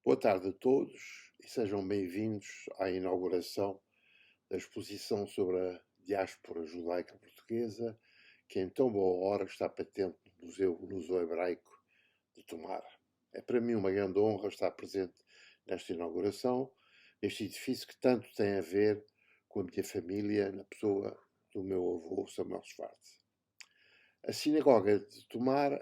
Boa tarde a todos e sejam bem-vindos à inauguração da exposição sobre a diáspora judaica portuguesa, que em tão boa hora está patente no Museu Luso-Hebraico de Tomar. É para mim uma grande honra estar presente nesta inauguração, neste edifício que tanto tem a ver com a minha família, na pessoa do meu avô Samuel Schwartz. A sinagoga de Tomar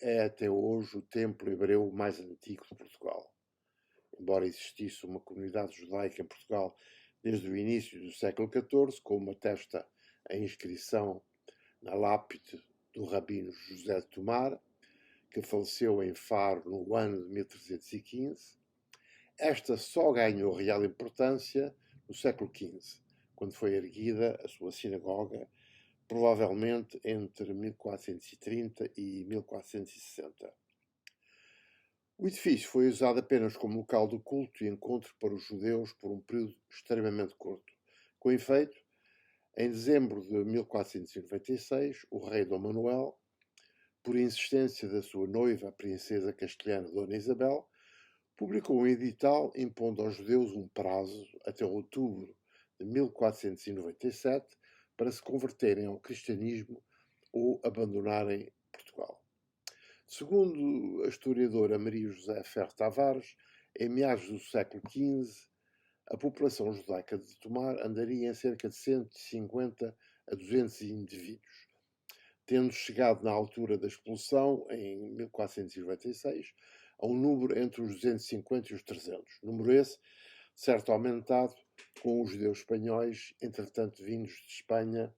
é até hoje o templo hebreu mais antigo de Portugal. Embora existisse uma comunidade judaica em Portugal desde o início do século XIV, como atesta a inscrição na lápide do rabino José de Tomar, que faleceu em Faro no ano de 1315, esta só ganhou real importância no século XV, quando foi erguida a sua sinagoga, provavelmente entre 1430 e 1460. O edifício foi usado apenas como local de culto e encontro para os judeus por um período extremamente curto. Com efeito, em dezembro de 1496, o rei Dom Manuel, por insistência da sua noiva, a princesa castelhana Dona Isabel, publicou um edital impondo aos judeus um prazo até outubro de 1497 para se converterem ao cristianismo ou abandonarem Portugal. Segundo a historiadora Maria José Ferro Tavares, em meados do século XV, a população judaica de Tomar andaria em cerca de 150 a 200 indivíduos, tendo chegado na altura da expulsão, em 1496, a um número entre os 250 e os 300. Número esse, certo aumentado com os judeus espanhóis, entretanto vindos de Espanha,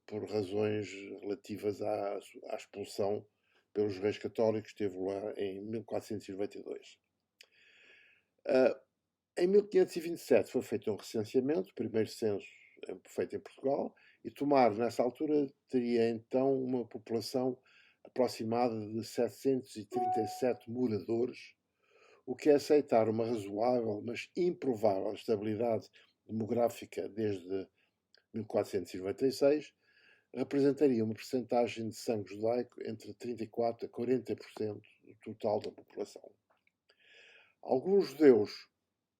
por razões relativas à expulsão pelos reis católicos, que teve lugar em 1492. Em 1527 foi feito um recenseamento, o primeiro censo feito em Portugal, e Tomar, nessa altura, teria então uma população aproximada de 737 moradores, o que é aceitar uma razoável, mas improvável estabilidade demográfica desde 1496, representaria uma percentagem de sangue judaico entre 34% a 40% do total da população. Alguns judeus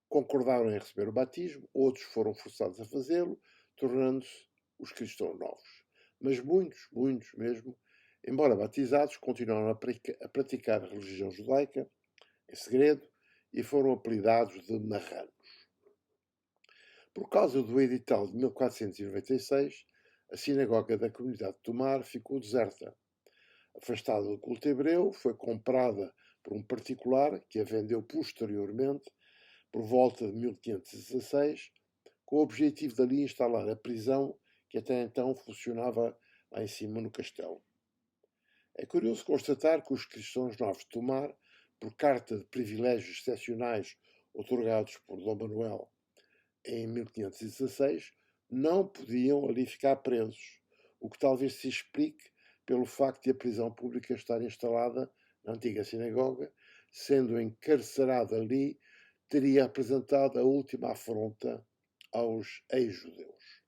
concordaram em receber o batismo, outros foram forçados a fazê-lo, tornando-se os cristãos novos. Mas muitos mesmo, embora batizados, continuaram a praticar a religião judaica em segredo e foram apelidados de marranos. Por causa do edital de 1496, a sinagoga da comunidade de Tomar ficou deserta. Afastada do culto hebreu, foi comprada por um particular que a vendeu posteriormente, por volta de 1516, com o objetivo de ali instalar a prisão que até então funcionava lá em cima no castelo. É curioso constatar que os cristãos novos de Tomar, por carta de privilégios excepcionais outorgados por Dom Manuel em 1516, não podiam ali ficar presos, o que talvez se explique pelo facto de a prisão pública estar instalada na antiga sinagoga, sendo encarcerado ali, teria apresentado a última afronta aos ex-judeus.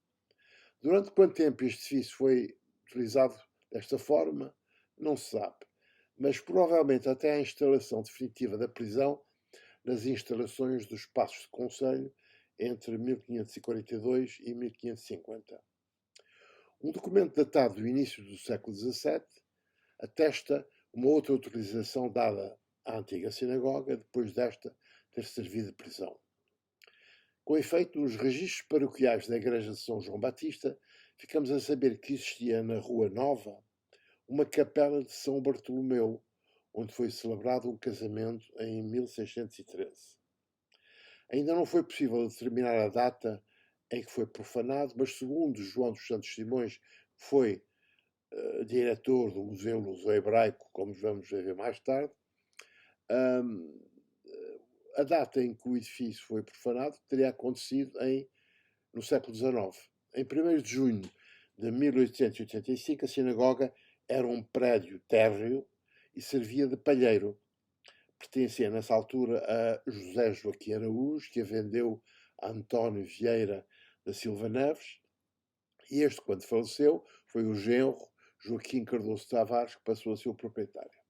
Durante quanto tempo este edifício foi utilizado desta forma, não se sabe, mas provavelmente até a instalação definitiva da prisão nas instalações dos Passos de Conselho entre 1542 e 1550. Um documento datado do início do século XVII atesta uma outra utilização dada à antiga sinagoga depois desta ter servido de prisão. Com efeito, nos registros paroquiais da Igreja de São João Batista, ficamos a saber que existia na Rua Nova uma capela de São Bartolomeu, onde foi celebrado um casamento em 1613. Ainda não foi possível determinar a data em que foi profanado, mas segundo João dos Santos Simões, que foi diretor do Museu Luso-Hebraico, como vamos ver mais tarde, a data em que o edifício foi profanado teria acontecido no século XIX. Em 1º de junho de 1885, a sinagoga era um prédio térreo e servia de palheiro. Pertencia nessa altura a José Joaquim Araújo, que a vendeu a António Vieira da Silva Neves, e este, quando faleceu, foi o genro Joaquim Cardoso Tavares que passou a ser o proprietário.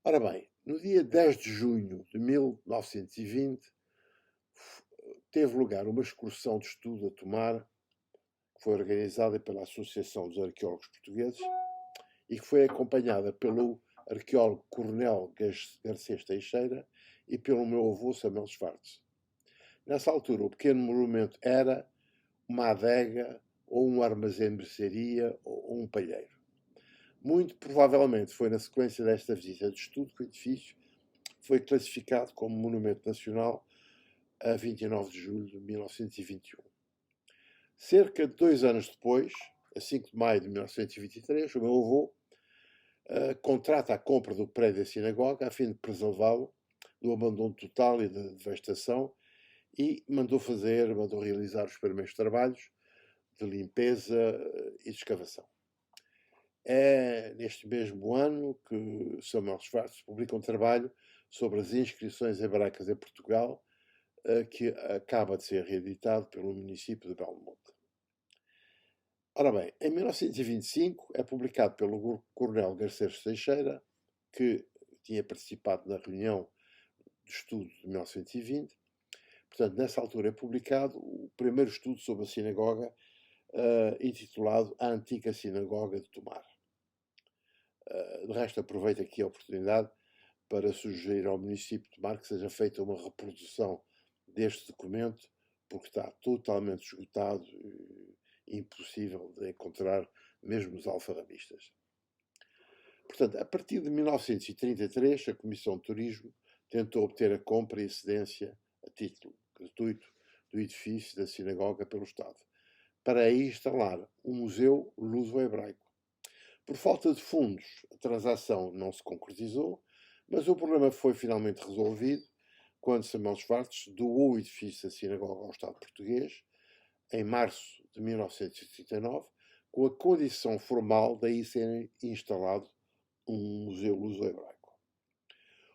Ora bem, No dia 10 de junho de 1920, teve lugar uma excursão de estudo a Tomar, que foi organizada pela Associação dos Arqueólogos Portugueses e que foi acompanhada pelo arqueólogo Coronel Garcês Teixeira e pelo meu avô Samuel Schwartz. Nessa altura, o pequeno monumento era uma adega ou um armazém de mercearia ou um palheiro. Muito provavelmente foi na sequência desta visita de estudo que o edifício foi classificado como Monumento Nacional a 29 de julho de 1921. Cerca de 2 anos depois, a 5 de maio de 1923, o meu avô contrata a compra do prédio da sinagoga a fim de preservá-lo do abandono total e da devastação e mandou realizar os primeiros trabalhos de limpeza e de escavação. É neste mesmo ano que Samuel Schwartz publica um trabalho sobre as inscrições hebraicas em Portugal, que acaba de ser reeditado pelo município de Belmonte. Ora bem, em 1925 é publicado pelo Coronel Garcês Teixeira, que tinha participado na reunião de estudo de 1920. Portanto, nessa altura é publicado o primeiro estudo sobre a sinagoga, intitulado A Antiga Sinagoga de Tomar. De resto, aproveito aqui a oportunidade para sugerir ao município de Tomar que seja feita uma reprodução deste documento, porque está totalmente esgotado e impossível de encontrar mesmo nos alfarrabistas. Portanto, a partir de 1933, a Comissão de Turismo tentou obter a compra e cedência a título gratuito do edifício da sinagoga pelo Estado, para aí instalar um museu luso-hebraico. Por falta de fundos, a transação não se concretizou, mas o problema foi finalmente resolvido quando Samuel Schwartz doou o edifício da sinagoga ao Estado português, em março de 1939, com a condição formal de aí ser instalado um museu luso-hebraico.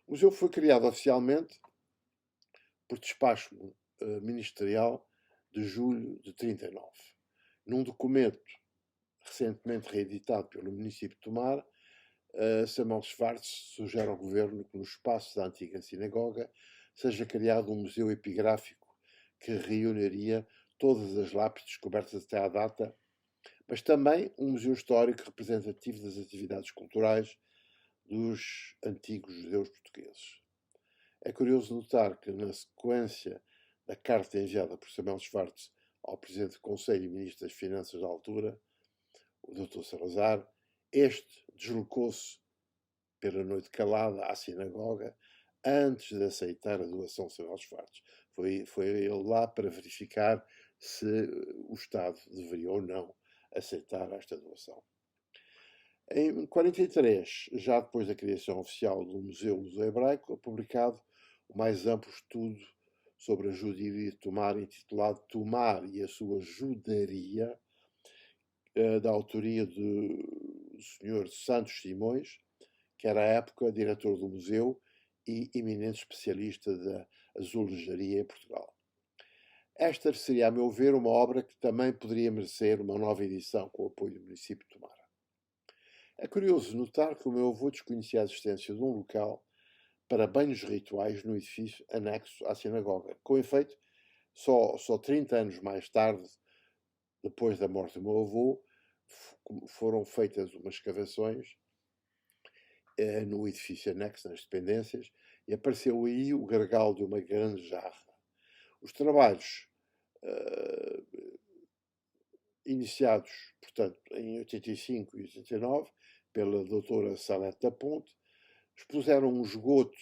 O museu foi criado oficialmente por despacho ministerial de julho de 39. Num documento recentemente reeditado pelo município de Tomar, Samuel Schwartz sugere ao governo que no espaço da antiga sinagoga seja criado um museu epigráfico que reuniria todas as lápides descobertas até à data, mas também um museu histórico representativo das atividades culturais dos antigos judeus portugueses. É curioso notar que, na sequência da carta enviada por Samuel Schwartz ao Presidente do Conselho e Ministro das Finanças da altura, o Dr. Salazar, este deslocou-se pela noite calada à sinagoga antes de aceitar a doação de Samuel Schwartz. Foi ele lá para verificar se o Estado deveria ou não aceitar esta doação. Em 1943, já depois da criação oficial do Museu Luso-Hebraico, é publicado o mais amplo estudo sobre a judiaria de Tomar, intitulado Tomar e a sua Judaria, da autoria do Sr. Santos Simões, que era à época diretor do museu e eminente especialista da azulejaria em Portugal. Esta seria, a meu ver, uma obra que também poderia merecer uma nova edição com o apoio do município de Tomar. É curioso notar que o meu avô desconhecia a existência de um local para banhos rituais no edifício anexo à sinagoga. Com efeito, só 30 anos mais tarde, depois da morte do meu avô, foram feitas umas escavações no edifício anexo, nas dependências, e apareceu aí o gargalo de uma grande jarra. Os trabalhos iniciados, portanto, em 85 e 89, pela doutora Salete da Ponte, expuseram um esgoto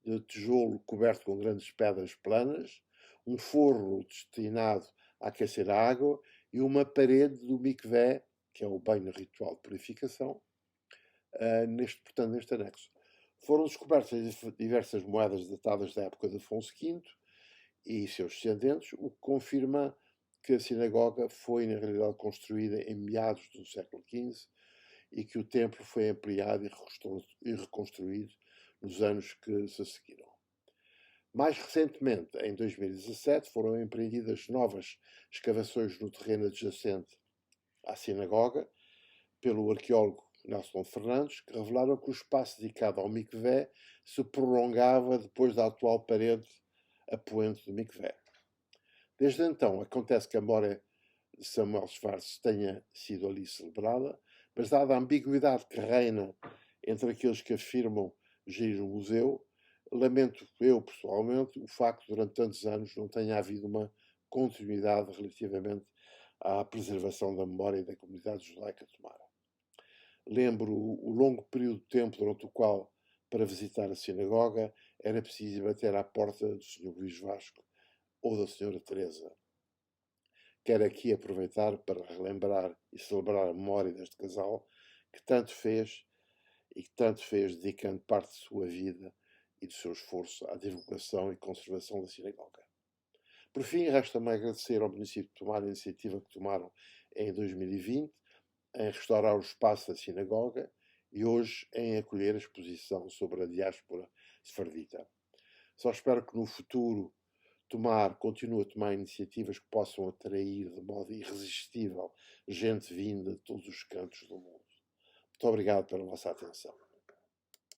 de tijolo coberto com grandes pedras planas, um forro destinado a aquecer a água e uma parede do mikvé, que é o banho ritual de purificação, neste anexo. Foram descobertas diversas moedas datadas da época de Afonso V e seus descendentes, o que confirma que a sinagoga foi, na realidade, construída em meados do século XV e que o templo foi ampliado e reconstruído nos anos que se seguiram. Mais recentemente, em 2017, foram empreendidas novas escavações no terreno adjacente à sinagoga pelo arqueólogo Nelson Fernandes, que revelaram que o espaço dedicado ao mikvé se prolongava depois da atual parede apoente do mikvé. Desde então, acontece que a memória de Samuel Schwartz tenha sido ali celebrada, mas dada a ambiguidade que reina entre aqueles que afirmam gerir o museu, lamento eu, pessoalmente, o facto de durante tantos anos não tenha havido uma continuidade relativamente à preservação da memória da comunidade judaica tomara. Lembro o longo período de tempo durante o qual, para visitar a sinagoga, era preciso bater à porta do Sr. Luís Vasco ou da Sra. Teresa. Quero aqui aproveitar para relembrar e celebrar a memória deste casal que tanto fez dedicando parte de sua vida e do seu esforço à divulgação e conservação da sinagoga. Por fim, resta-me agradecer ao município por tomar a iniciativa que tomaram em 2020 em restaurar o espaço da sinagoga e hoje em acolher a exposição sobre a diáspora sefardita. Só espero que no futuro continue a tomar iniciativas que possam atrair de modo irresistível gente vinda de todos os cantos do mundo. Muito obrigado pela vossa atenção.